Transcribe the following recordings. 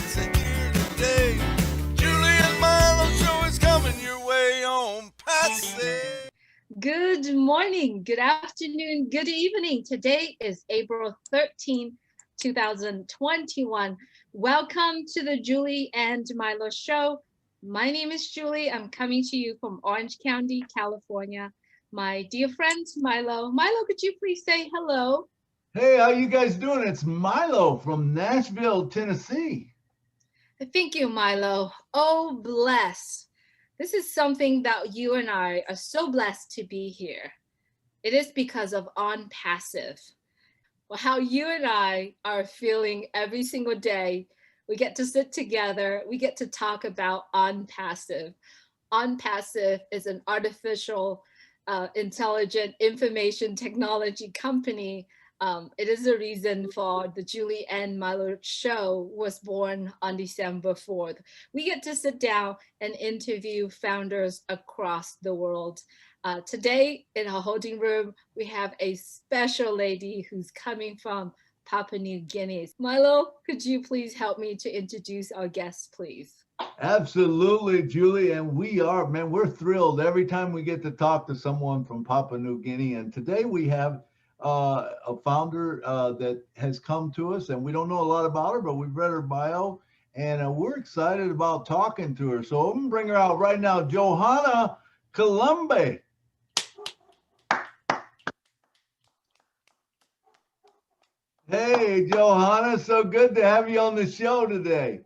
Let's hear today. Julie and Milo show is coming your way on Patsy. Good morning, good afternoon, good evening. Today is April 13th, 2021. Welcome to the Julie and Milo show. My name is Julie. I'm coming to you from Orange County, California. My dear friend Milo. Milo, could you please say hello? Hey, how you guys doing? It's Milo from Nashville, Tennessee. Thank you, Milo. Oh, bless. This is something that you and I are so blessed to be here. It is because of On Passive. Well, how you and I are feeling every single day. We get to sit together, we get to talk about On Passive. On Passive is an artificial intelligent information technology company. It is the reason for the Julie and Milo show was born on December 4th. We get to sit down and interview founders across the world. Today in our holding room, we have a special lady who's coming from Papua New Guinea. Milo, could you please help me to introduce our guest, please? Absolutely, Julie. And we're thrilled every time we get to talk to someone from Papua New Guinea. And today we have a founder that has come to us, and we don't know a lot about her, but we've read her bio, and we're excited about talking to her. So I'm going to bring her out right now, Johanna Kilembe. Hey, Johanna, so good to have you on the show today.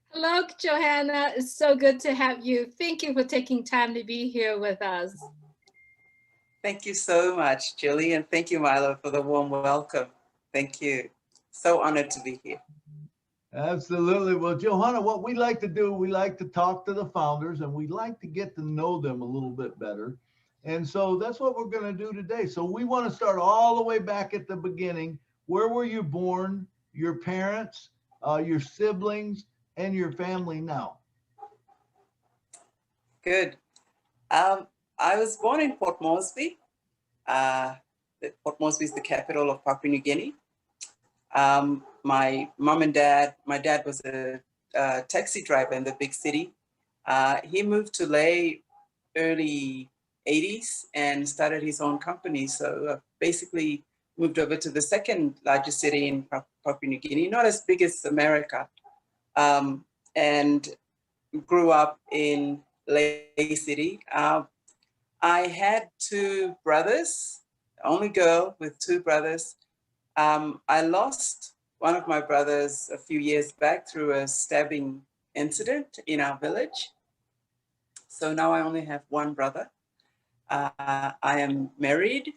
Hello, Johanna. It's so good to have you. Thank you for taking time to be here with us. Thank you so much, Julie, and thank you, Milo, for the warm welcome. Thank you. So honored to be here. Absolutely. Well, Johanna, what we like to do, we like to talk to the founders and we like to get to know them a little bit better. And so that's what we're going to do today. So we want to start all the way back at the beginning. Where were you born, your parents, your siblings, and your family now? Good. I was born in Port Moresby. Port Moresby is the capital of Papua New Guinea. My mom and dad, my dad was a taxi driver in the big city. He moved to Leh early 80s and started his own company. So basically moved over to the second largest city in Papua New Guinea, not as big as America, and grew up in Leh City. I had two brothers, only girl with two brothers. I lost one of my brothers a few years back through a stabbing incident in our village. So now I only have one brother. I am married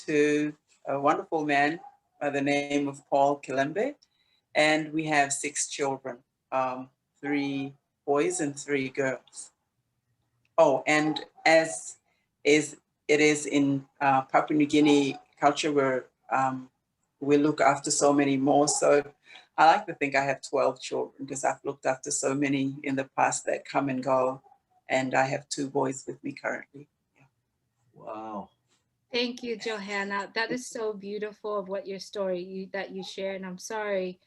to a wonderful man by the name of Paul Kilembe, and we have 6 children, 3 boys and 3 girls. Oh, and as it is in Papua New Guinea culture where we look after so many more. So I like to think I have 12 children because I've looked after so many in the past that come and go. And I have 2 boys with me currently. Yeah. Wow. Thank you, Johanna. That is so beautiful of what your story that you share. And I'm sorry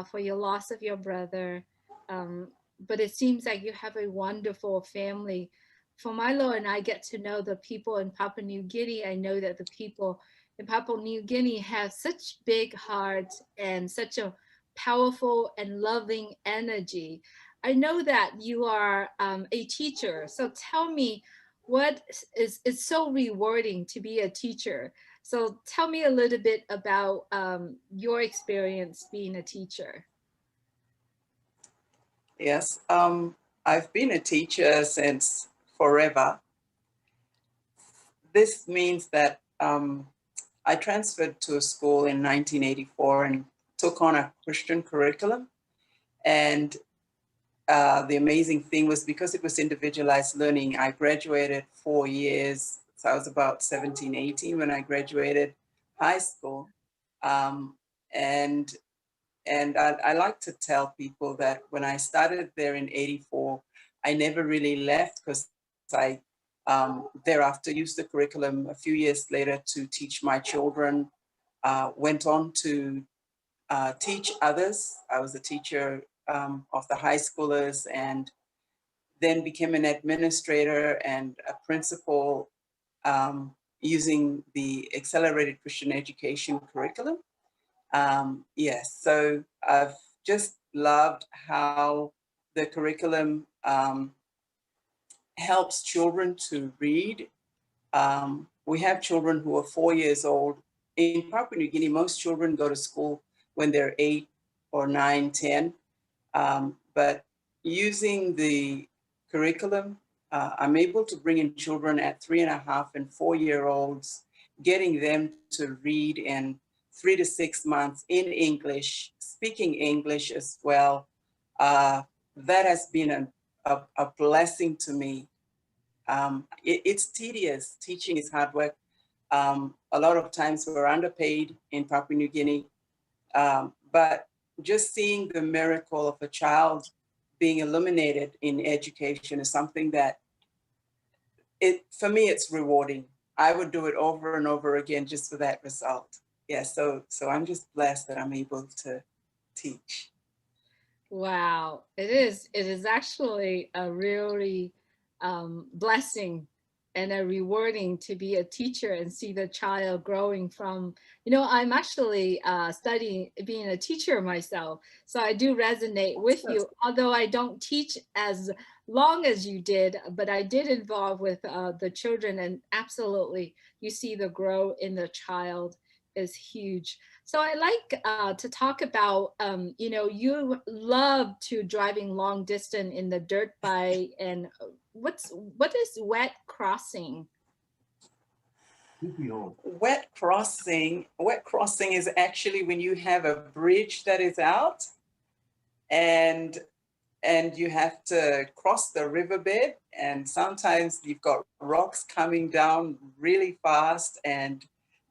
for your loss of your brother. But it seems like you have a wonderful family. For Milo and I get to know the people in Papua New Guinea. I know that the people in Papua New Guinea have such big hearts and such a powerful and loving energy. I know that you are a teacher. So tell me, what is it's so rewarding to be a teacher. So tell me a little bit about your experience being a teacher. Yes, I've been a teacher since forever. This means that I transferred to a school in 1984 and took on a Christian curriculum. And the amazing thing was because it was individualized learning, I graduated 4 years. So I was about 17, 18 when I graduated high school. And I like to tell people that when I started there in 84, I never really left because I thereafter used the curriculum a few years later to teach my children, went on to teach others. I was a teacher of the high schoolers, and then became an administrator and a principal using the accelerated Christian education curriculum. Yes, so I've just loved how the curriculum helps children to read. We have children who are 4 years old. In Papua New Guinea, most children go to school when they're 8 or 9, 10. But using the curriculum, I'm able to bring in children at 3.5 and 4-year-olds, getting them to read in 3 to 6 months in English, speaking English as well. That has been a blessing to me. It's tedious. Teaching is hard work. A lot of times we're underpaid in Papua New Guinea, but just seeing the miracle of a child being illuminated in education is something that, for me, it's rewarding. I would do it over and over again just for that result. Yeah, so I'm just blessed that I'm able to teach. Wow, it is. It is actually a really blessing and a rewarding to be a teacher and see the child growing from, I'm actually studying being a teacher myself. So I do resonate with you, although I don't teach as long as you did, but I did involve with the children, and absolutely you see the grow in the child is huge. So I like to talk about, you love to driving long distance in the dirt bike, and what is wet crossing? Wet crossing is actually when you have a bridge that is out and you have to cross the riverbed, and sometimes you've got rocks coming down really fast and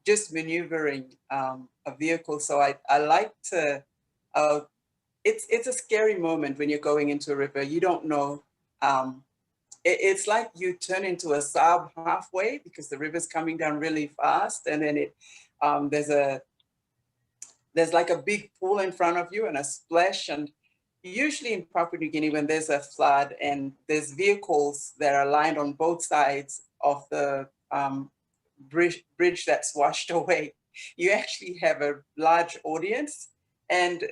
just maneuvering a vehicle. So I like to, it's a scary moment when you're going into a river. You don't know, it's like you turn into a sub halfway because the river's coming down really fast, and then there's like a big pool in front of you and a splash. And usually in Papua New Guinea, when there's a flood and there's vehicles that are lined on both sides of the bridge that's washed away, you actually have a large audience. And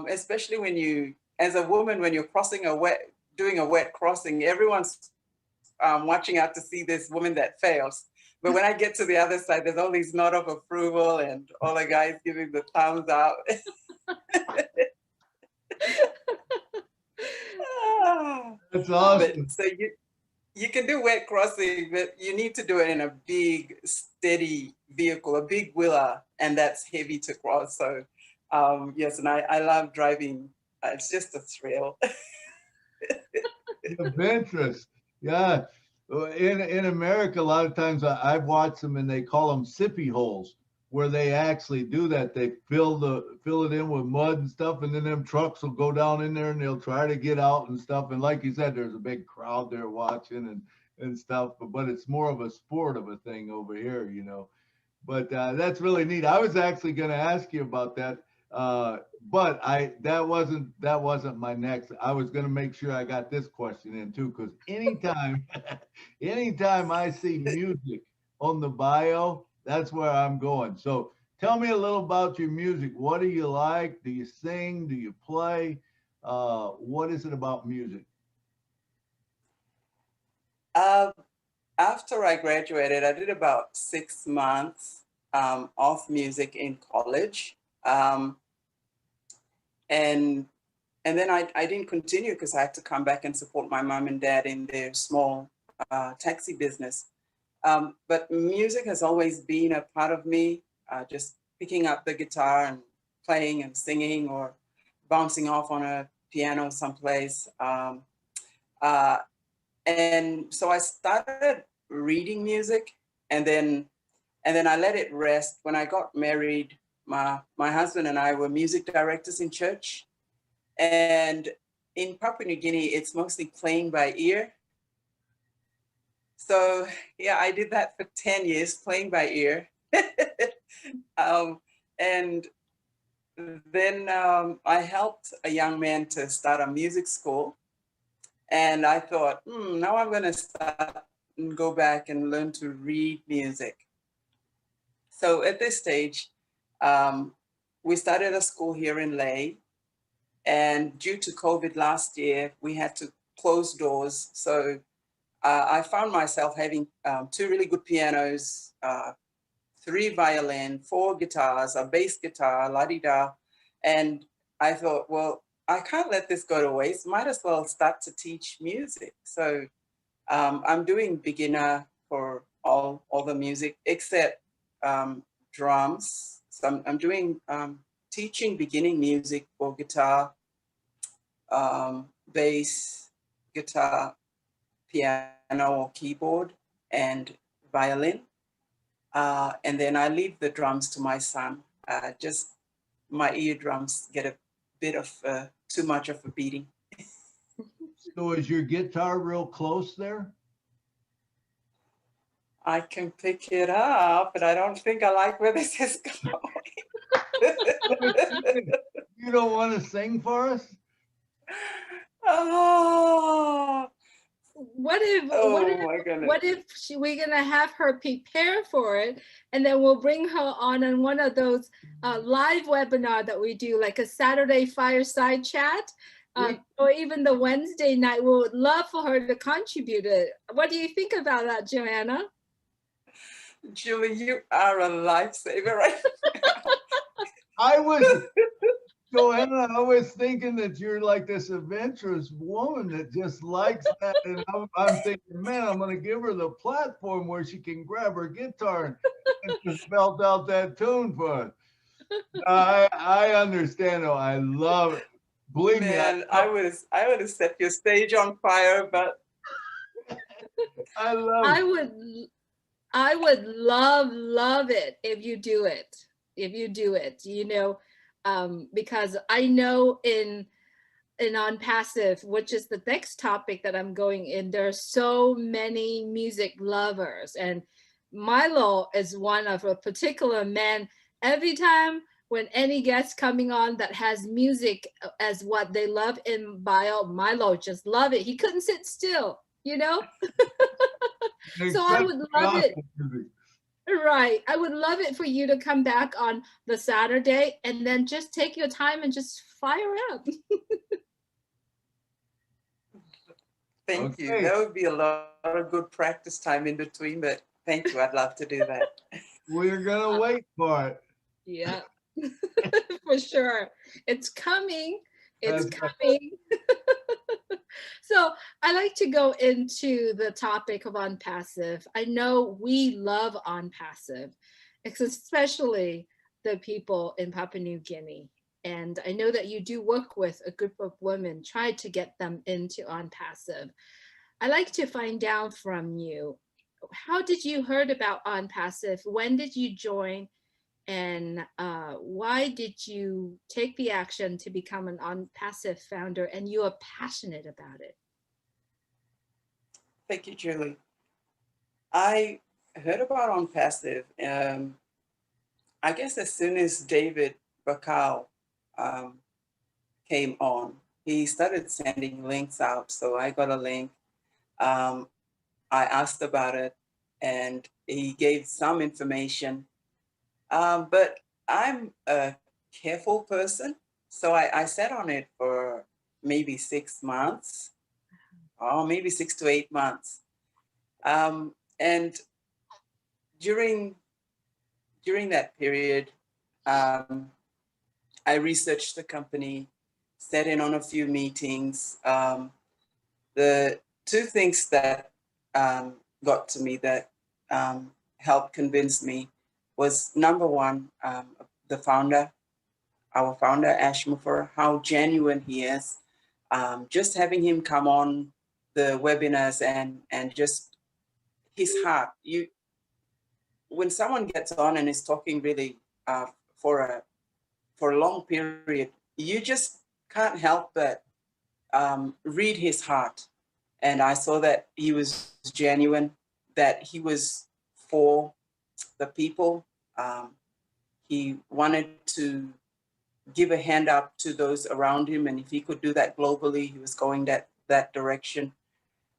especially when you, as a woman, when you're doing a wet crossing, everyone's watching out to see this woman that fails. But when I get to the other side, there's all these nod of approval and all the guys giving the thumbs up. That's awesome. So you can do wet crossing, but you need to do it in a big, steady vehicle, a big wheeler, and that's heavy to cross. So yes, and I love driving. It's just a thrill. Adventurous. Yeah. In America, a lot of times I've watched them and they call them sippy holes, where they actually do that. They fill it in with mud and stuff, and then them trucks will go down in there and they'll try to get out and stuff. And like you said, there's a big crowd there watching and stuff, but it's more of a sport of a thing over here, But that's really neat. I was actually going to ask you about that, but that wasn't my next. I was going to make sure I got this question in too, because anytime I see music on the bio, that's where I'm going. So tell me a little about your music. What do you like? Do you sing? Do you play? What is it about music? After I graduated, I did about 6 months of music in college. And then I didn't continue because I had to come back and support my mom and dad in their small taxi business. But music has always been a part of me, just picking up the guitar and playing and singing or bouncing off on a piano someplace. And so I started reading music, and then I let it rest. When I got married, my husband and I were music directors in church. And in Papua New Guinea, it's mostly playing by ear. So yeah, I did that for 10 years, playing by ear. And then I helped a young man to start a music school. And I thought, now I'm going to start and go back and learn to read music. So at this stage, we started a school here in Ley. And due to COVID last year, we had to close doors. So I found myself having 2 really good pianos, 3 violin, 4 guitars, a bass guitar, la-di-da. And I thought, well, I can't let this go to waste. Might as well start to teach music. So I'm doing beginner for all the music except drums. So I'm doing teaching beginning music for guitar, bass, guitar, piano or keyboard, and violin. And then I leave the drums to my son. Just my eardrums get a bit of too much of a beating. So is your guitar real close there? I can pick it up, but I don't think I like where this is going. You don't want to sing for us? Oh, What if my goodness. what if we're gonna have her prepare for it, and then we'll bring her on one of those live webinar that we do, like a Saturday fireside chat, or even the Wednesday night. We would love for her to contribute it. What do you think about that, Johanna? Julie, you are a lifesaver, right? Johanna, I was thinking that you're like this adventurous woman that just likes that. And I'm thinking, man, I'm going to give her the platform where she can grab her guitar and just belt out that tune for us. I understand. Oh, I love it. Believe Man, me. I would have set your stage on fire, but I love it. I would love it if you do it. If you do it, because I know in On Passive, which is the next topic that I'm going in, there are so many music lovers, and Milo is one of a particular man. Every time when any guest coming on that has music as what they love in bio, Milo just love it. He couldn't sit still, So I would love it. Right. I would love it for you to come back on the Saturday and then just take your time and just fire up. thank you. That would be a lot of good practice time in between, but thank you. I'd love to do that. We're going to wait for it. Yeah, for sure. It's coming. It's coming. So I like to go into the topic of On Passive. I know we love On Passive, especially the people in Papua New Guinea. And I know that you do work with a group of women, try to get them into On Passive. I like to find out from you, how did you heard about On Passive? When did you join? And why did you take the action to become an On Passive founder, and you are passionate about it? Thank you, Julie. I heard about On Passive, I guess as soon as David Bakau came on, he started sending links out. So I got a link. I asked about it, and he gave some information. But I'm a careful person, so I sat on it for maybe 6 months, or maybe 6 to 8 months. And during that period, I researched the company, sat in on a few meetings. The 2 things that got to me that helped convince me was, number one, the founder, our founder, Ash Muffer, how genuine he is. Just having him come on the webinars and just his heart. When someone gets on and is talking really for a long period, you just can't help but read his heart. And I saw that he was genuine, that he was for the people. He wanted to give a hand up to those around him. And if he could do that globally, he was going that direction.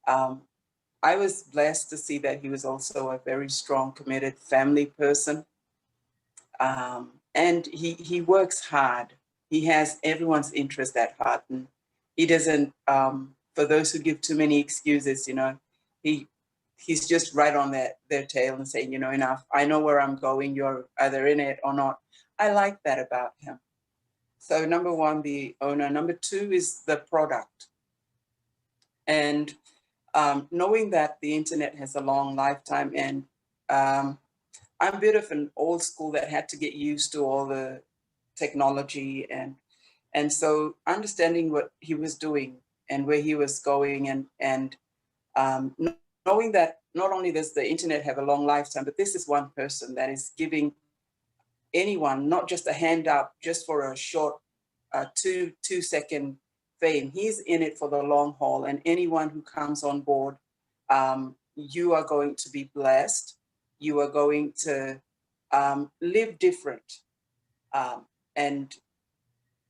I was blessed to see that he was also a very strong, committed family person. And he works hard. He has everyone's interest at heart. And he doesn't, for those who give too many excuses, you know, he's just right on their tail and saying, you know, enough, I know where I'm going, you're either in it or not. I like that about him. So number one, the owner. Number two is the product. And knowing that the internet has a long lifetime, and I'm a bit of an old school that had to get used to all the technology, and so understanding what he was doing and where he was going, and knowing that not only does the internet have a long lifetime, but this is one person that is giving anyone not just a hand up just for a short 2-second fame. He's in it for the long haul, and anyone who comes on board, you are going to be blessed. You are going to live different. And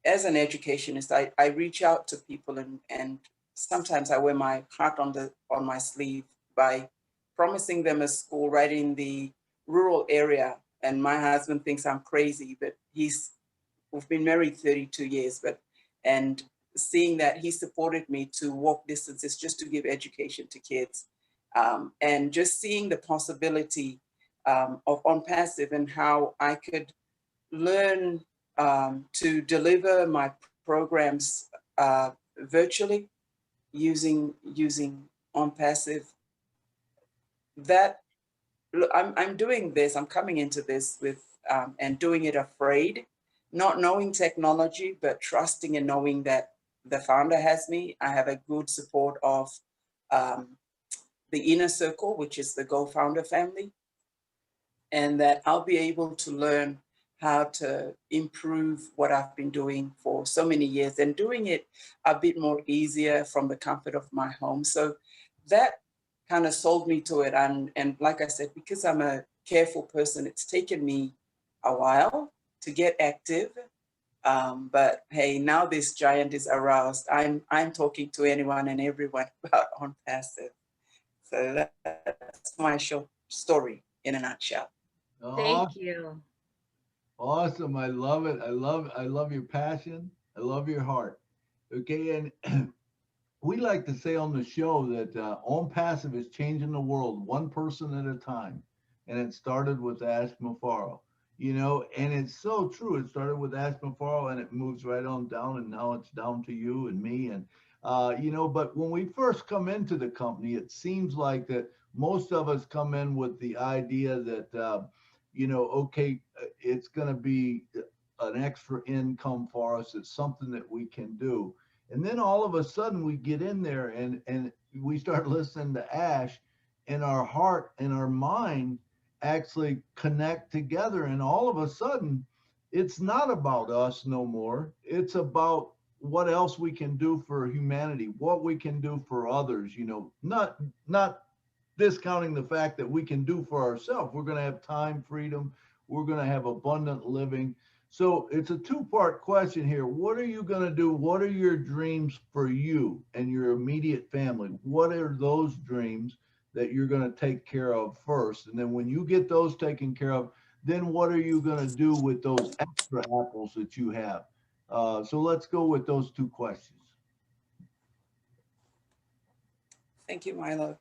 as an educationist, I reach out to people, and sometimes I wear my heart on my sleeve by promising them a school right in the rural area. And my husband thinks I'm crazy, but we've been married 32 years, and seeing that he supported me to walk distances just to give education to kids, and just seeing the possibility of On Passive and how I could learn to deliver my programs virtually using On Passive. That I'm doing this. I'm coming into this with and doing it afraid, not knowing technology, but trusting and knowing that the founder has me. I have a good support of the inner circle, which is the Go Founder family, and that I'll be able to learn how to improve what I've been doing for so many years, and doing it a bit more easier from the comfort of my home. So that kind of sold me to it. And like I said, because I'm a careful person, it's taken me a while to get active. But hey, now this giant is aroused. I'm talking to anyone and everyone about On Passive. So that's my short story in a nutshell. Thank you. Awesome. I love it. I love your passion. I love your heart. Okay. And we like to say on the show that On Passive is changing the world one person at a time. And it started with Ash Mafaro, you know, and it's so true. It started with Ash Mafaro and it moves right on down. And now it's down to you and me. And, you know, but when we first come into the company, it seems like that most of us come in with the idea that, you know, okay, it's going to be an extra income for us. It's something that we can do. And then all of a sudden we get in there and we start listening to Ash, and our heart and our mind actually connect together. And all of a sudden, it's not about us no more. It's about what else we can do for humanity, what we can do for others, you know, not discounting the fact that we can do for ourselves. We're going to have time, freedom. We're going to have abundant living. So it's a two-part question here. What are you going to do? What are your dreams for you and your immediate family? What are those dreams that you're going to take care of first? And then when you get those taken care of, then what are you going to do with those extra apples that you have? So let's go with those two questions. Thank you, Milo.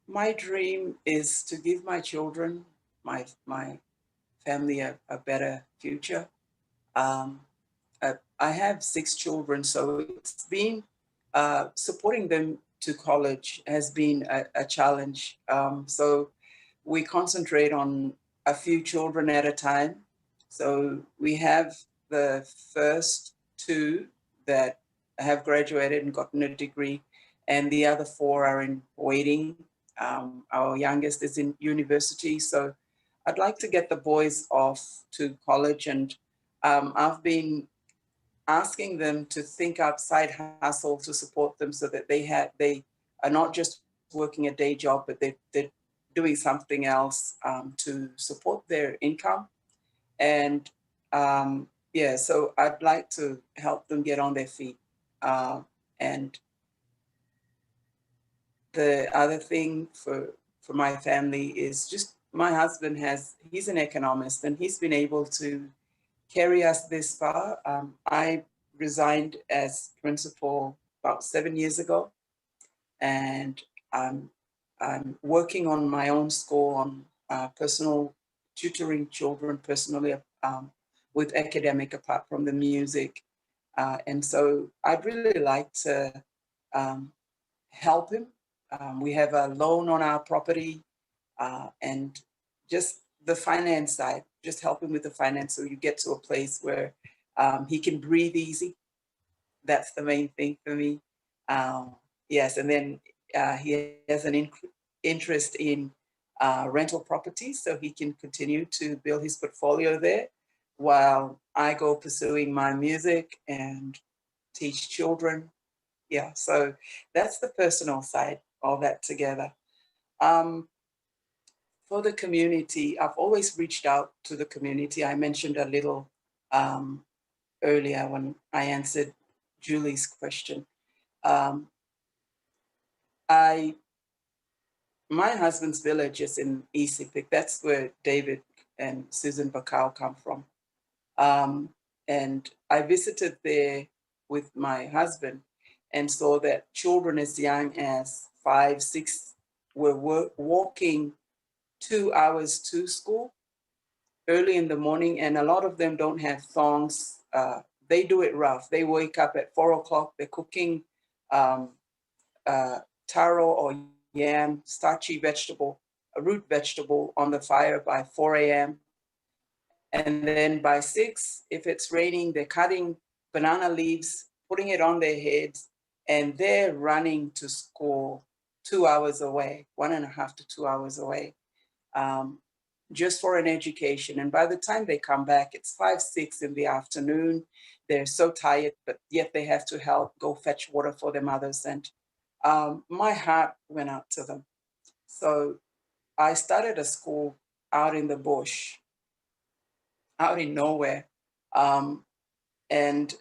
My dream is to give my children, my family, a better future. I have 6 children, so it's been supporting them to college has been a challenge. So we concentrate on a few children at a time. So we have the first 2 that have graduated and gotten a degree, and the other 4 are in waiting. Our youngest is in university, so I'd like to get the boys off to college, and I've been asking them to think outside hustle to support them, so that they are not just working a day job, but they're doing something else to support their income. And yeah, so I'd like to help them get on their feet. And the other thing for my family is just my husband he's an economist and he's been able to carry us this far. I resigned as principal about 7 years ago, and I'm working on my own school on personal tutoring children personally with academic apart from the music. And so I'd really like to um, help him. We have a loan on our property and just the finance side, just help him with the finance so you get to a place where he can breathe easy. That's the main thing for me. Yes, and then he has an interest in rental properties, so he can continue to build his portfolio there while I go pursuing my music and teach children. Yeah, so that's the personal side, all that together. For the community, I've always reached out to the community. I mentioned a little earlier when I answered Julie's question. My husband's village is in Isipik. That's where David and Susan Bakau come from. And I visited there with my husband and saw that children as young as 5, 6 were walking 2 hours to school early in the morning, and a lot of them don't have thongs. They do it rough. They wake up at 4 o'clock. They're cooking taro or yam, starchy vegetable, a root vegetable on the fire by 4 a.m. And then by 6, if it's raining, they're cutting banana leaves, putting it on their heads, and they're running to school 2 hours away, 1.5 to 2 hours away, just for an education. And by the time they come back, it's 5, 6 in the afternoon. They're so tired, but yet they have to help go fetch water for their mothers. And my heart went out to them. So I started a school out in the bush, out in nowhere, and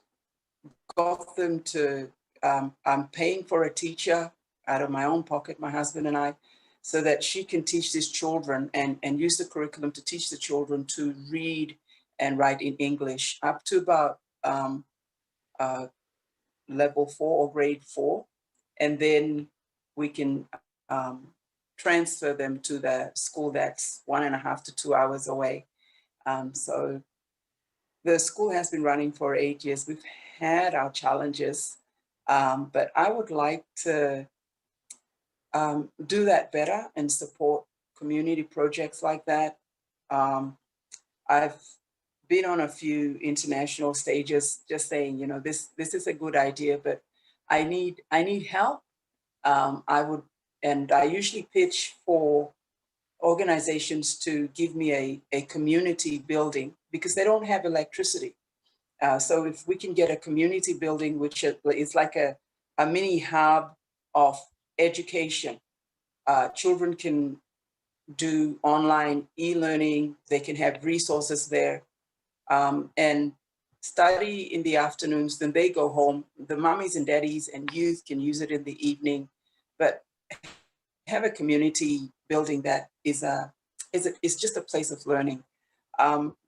got them to, I'm paying for a teacher out of my own pocket, my husband and I, so that she can teach these children and use the curriculum to teach the children to read and write in English up to about level 4 or grade 4. And then we can transfer them to the school that's 1.5 to 2 hours away. So the school has been running for 8 years. We've had our challenges, but I would like to do that better and support community projects like that. I've been on a few international stages just saying, you know, this is a good idea, but I need help. I usually pitch for organizations to give me a community building because they don't have electricity. So if we can get a community building, which is like a mini hub of education, children can do online e-learning, they can have resources there, and study in the afternoons, then they go home. The mommies and daddies and youth can use it in the evening, but have a community building that is just a place of learning.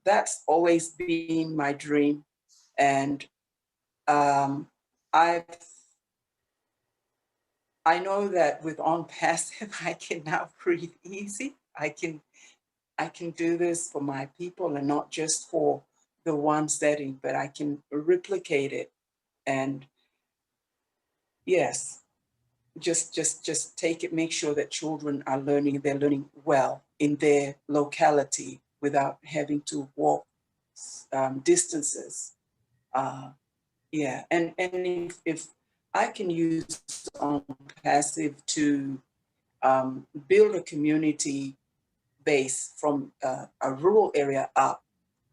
That's always been my dream. And I know that with On Passive, I can now breathe easy. I can do this for my people and not just for the one setting, but I can replicate it. And yes, just take it, make sure that children are learning, they're learning well in their locality without having to walk distances. Yeah, and if I can use On Passive to build a community base from a rural area up,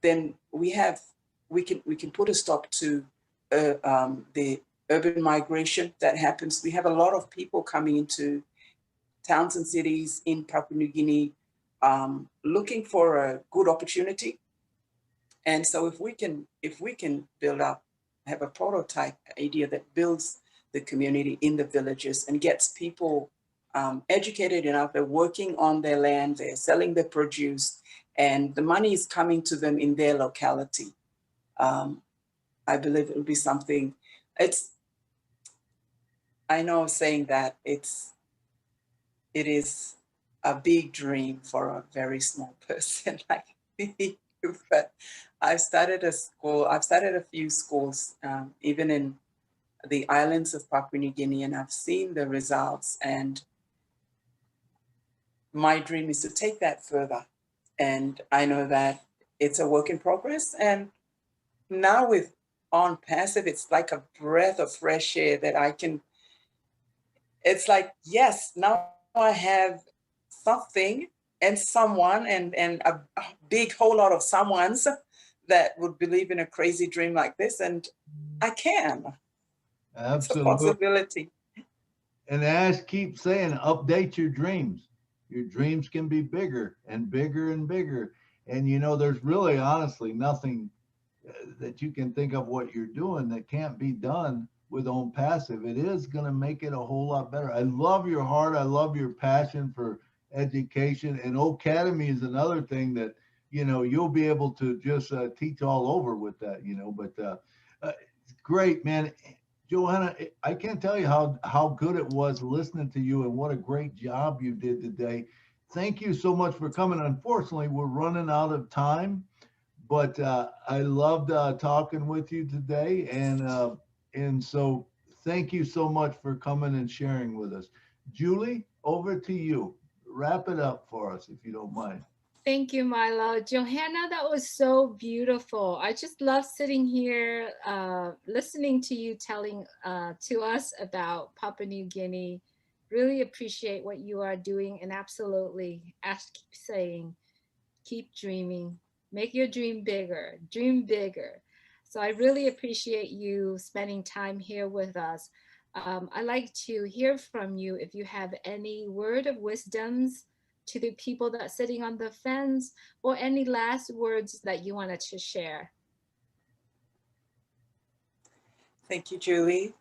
then we can put a stop to the urban migration that happens. We have a lot of people coming into towns and cities in Papua New Guinea looking for a good opportunity, And so if we can build up, have a prototype idea that builds the community in the villages and gets people educated enough, they're working on their land, they're selling the produce, and the money is coming to them in their locality. I believe it will be something. It's, I know saying that it is a big dream for a very small person like me. But I've started a school, I've started a few schools, even in the islands of Papua New Guinea, and I've seen the results. And my dream is to take that further. And I know that it's a work in progress. And now with On Passive, it's like a breath of fresh air that I can, it's like, yes, now I have something and someone and a big whole lot of someone's that would believe in a crazy dream like this. And I can. It's a Absolutely. possibility. And as keep saying, update your dreams. Your dreams can be bigger and bigger and bigger. And you know, there's really honestly nothing that you can think of what you're doing that can't be done with On Passive. It is going to make it a whole lot better. I love your heart. I love your passion for education. And Academy is another thing that, you know, you'll be able to just teach all over with that, you know. But great, man. Johanna, I can't tell you how good it was listening to you and what a great job you did today. Thank you so much for coming. Unfortunately, we're running out of time, but I loved talking with you today, and so thank you so much for coming and sharing with us. Julie, over to you. Wrap it up for us if you don't mind. Thank you, Milo. Johanna, that was so beautiful. I just love sitting here, listening to you telling to us about Papua New Guinea. Really appreciate what you are doing, and absolutely, as keep saying, keep dreaming, make your dream bigger, dream bigger. So I really appreciate you spending time here with us. I'd like to hear from you if you have any word of wisdoms to the people that are sitting on the fence, or any last words that you wanted to share. Thank you, Julie.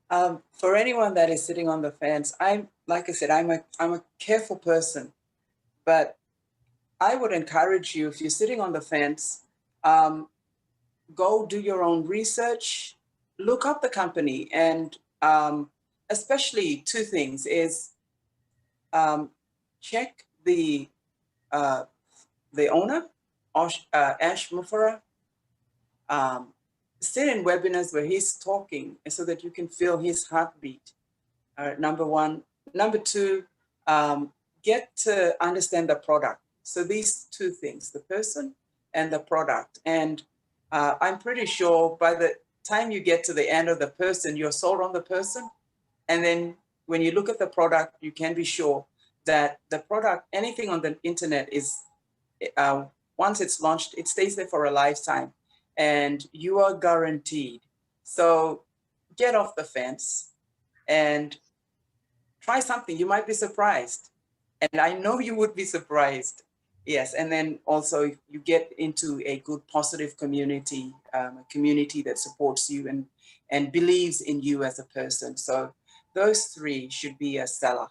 For anyone that is sitting on the fence, I'm, like I said, I'm a careful person, but I would encourage you, if you're sitting on the fence, go do your own research, look up the company, and especially two things is check the owner, Ash Mufara. Sit in webinars where he's talking so that you can feel his heartbeat. Number one. Number two, get to understand the product. So these two things, the person and the product. And I'm pretty sure by the time you get to the end of the person, you're sold on the person. And then when you look at the product, you can be sure that the product, anything on the internet is, once it's launched, it stays there for a lifetime and you are guaranteed. So get off the fence and try something. You might be surprised. And I know you would be surprised. Yes. And then also you get into a good, positive community, a community that supports you and believes in you as a person. So those three should be a seller.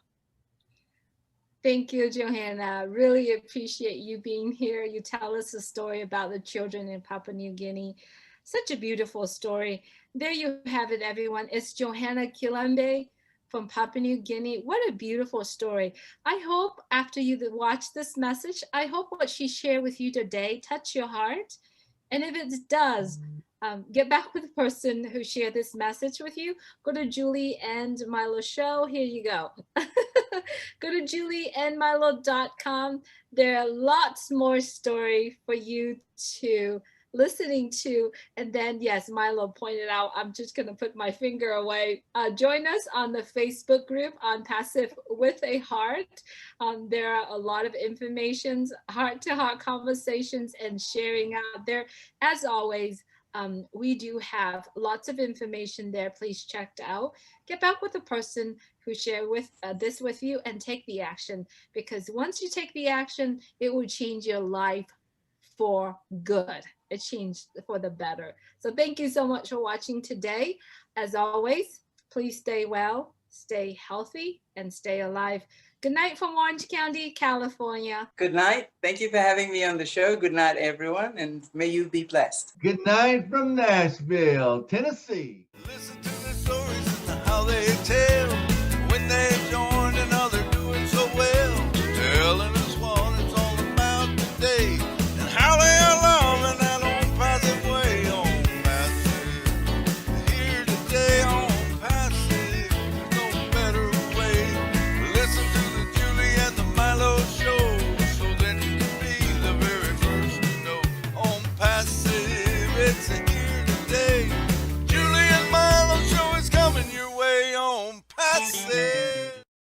Thank you, Johanna. Really appreciate you being here. You tell us a story about the children in Papua New Guinea. Such a beautiful story. There you have it, everyone. It's Johanna Kilembe from Papua New Guinea. What a beautiful story. I hope after you watch this message, I hope what she shared with you today touch your heart. And if it does, get back with the person who shared this message with you. Go to Julie and Milo show. Here you go. Go to julieandmilo.com. There are lots more story for you to listening to. And then, yes, Milo pointed out, I'm just going to put my finger away. Join us on the Facebook group on Passive with a Heart. There are a lot of informations, heart-to-heart conversations, and sharing out there. As always, we do have lots of information there. Please check it out. Get back with the person who shared this with you and take the action, because once you take the action, it will change your life for good. It changed for the better. So thank you so much for watching today. As always, please stay well, stay healthy, and stay alive. Good night from Orange County, California. Good night. Thank you for having me on the show. Good night, everyone, and may you be blessed. Good night from Nashville, Tennessee. Listen to the stories as to how they tell when they joined and how they're doing so well. Telling us what it's all about today and how they are loving that own passive way on passive. Here today on passive, there's no better way. Listen to the Julie and the Milo show so then you can be the very first to know on passive. It's a